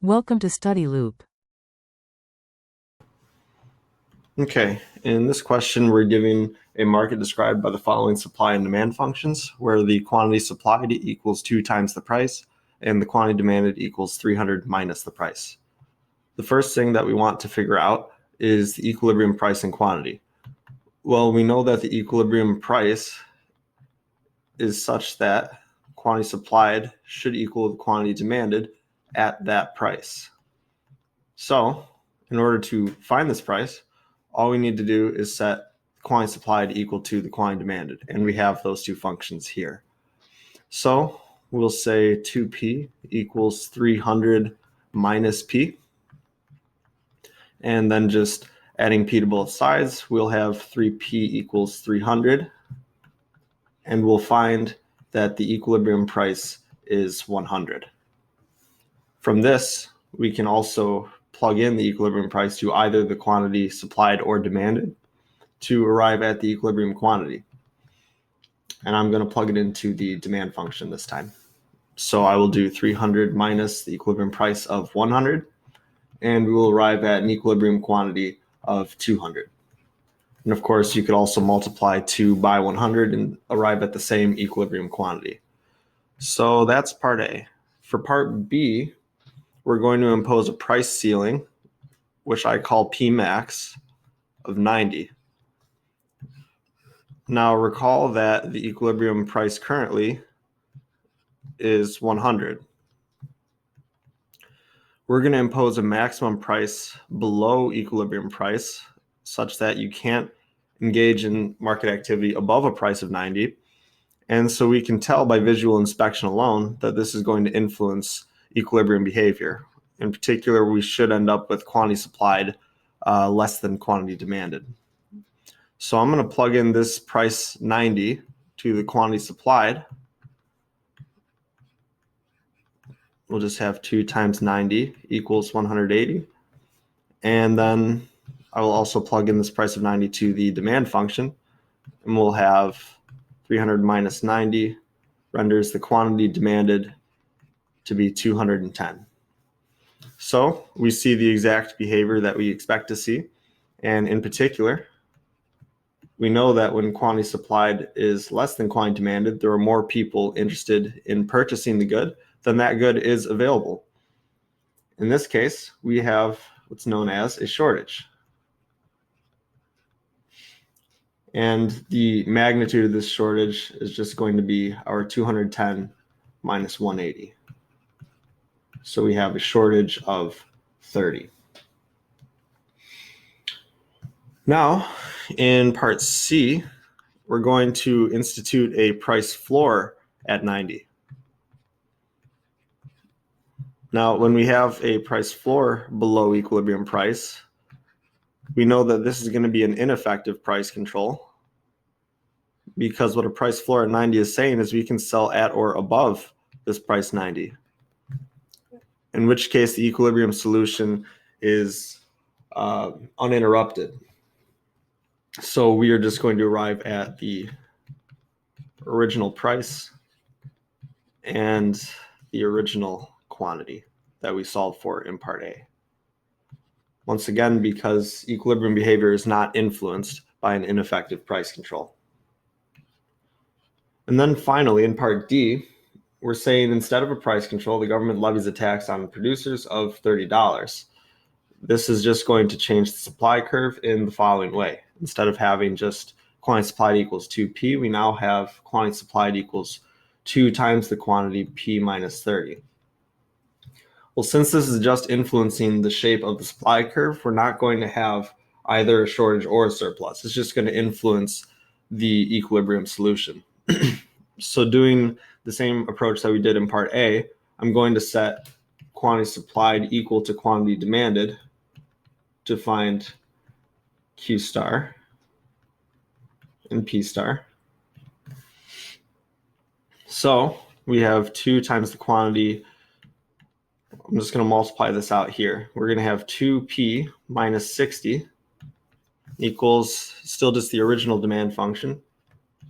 Welcome to Study Loop. Okay, in this question, we're giving a market described by the following supply and demand functions, where the quantity supplied equals 2 times the price, and the quantity demanded equals 300 minus the price. The first thing that we want to figure out is the equilibrium price and quantity. Well, we know that the equilibrium price is such that quantity supplied should equal the quantity demanded at that price. So, in order to find this price, all we need to do is set quantity supplied equal to the quantity demanded, and we have those two functions here. So we'll say 2p equals 300 minus p, and then just adding p to both sides, we'll have 3p equals 300, and we'll find that the equilibrium price is 100. From this, we can also plug in the equilibrium price to either the quantity supplied or demanded to arrive at the equilibrium quantity. And I'm going to plug it into the demand function this time. So I will do 300 minus the equilibrium price of 100, and we will arrive at an equilibrium quantity of 200. And of course, you could also multiply 2 by 100 and arrive at the same equilibrium quantity. So that's part A. For part B, we're going to impose a price ceiling, which I call P max, of 90. Now recall that the equilibrium price currently is 100. We're going to impose a maximum price below equilibrium price such that you can't engage in market activity above a price of 90. And so we can tell by visual inspection alone that this is going to influence equilibrium behavior. In particular, we should end up with quantity supplied less than quantity demanded. So I'm going to plug in this price 90 to the quantity supplied. We'll just have 2 times 90 equals 180. And then I will also plug in this price of 90 to the demand function. And we'll have 300 minus 90 renders the quantity demanded to be 210. So we see the exact behavior that we expect to see. And in particular, we know that when quantity supplied is less than quantity demanded, there are more people interested in purchasing the good than that good is available. In this case, we have what's known as a shortage. And the magnitude of this shortage is just going to be our 210 minus 180. So we have a shortage of 30. Now, in part C, we're going to institute a price floor at 90. Now, when we have a price floor below equilibrium price, we know that this is going to be an ineffective price control, because what a price floor at 90 is saying is we can sell at or above this price 90, in which case the equilibrium solution is uninterrupted. So we are just going to arrive at the original price and the original quantity that we solved for in part A. Once again, because equilibrium behavior is not influenced by an ineffective price control. And then finally, in part D, we're saying instead of a price control, the government levies a tax on producers of $30. This is just going to change the supply curve in the following way. Instead of having just quantity supplied equals 2p, we now have quantity supplied equals 2 times the quantity p minus 30. Well, since this is just influencing the shape of the supply curve, we're not going to have either a shortage or a surplus. It's just going to influence the equilibrium solution. So doing the same approach that we did in part A, I'm going to set quantity supplied equal to quantity demanded to find Q star and P star. So we have 2 times the quantity. I'm just going to multiply this out here. We're going to have 2p minus 60 equals still just the original demand function,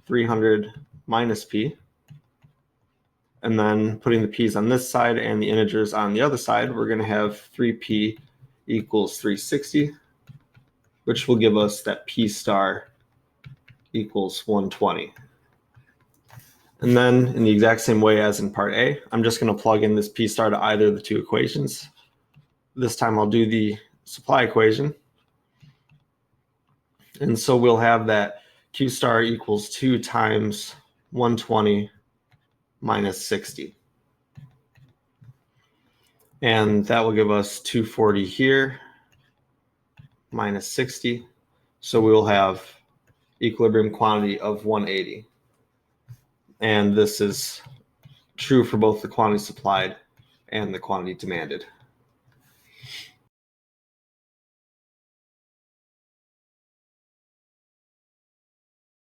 300 minus p. And then putting the p's on this side and the integers on the other side, we're going to have 3p equals 360, which will give us that p star equals 120. And then in the exact same way as in part A, I'm just going to plug in this p star to either of the two equations. This time I'll do the supply equation. And so we'll have that q star equals 2 times 120 minus 60. And that will give us 240 here minus 60. So we will have equilibrium quantity of 180. And this is true for both the quantity supplied and the quantity demanded.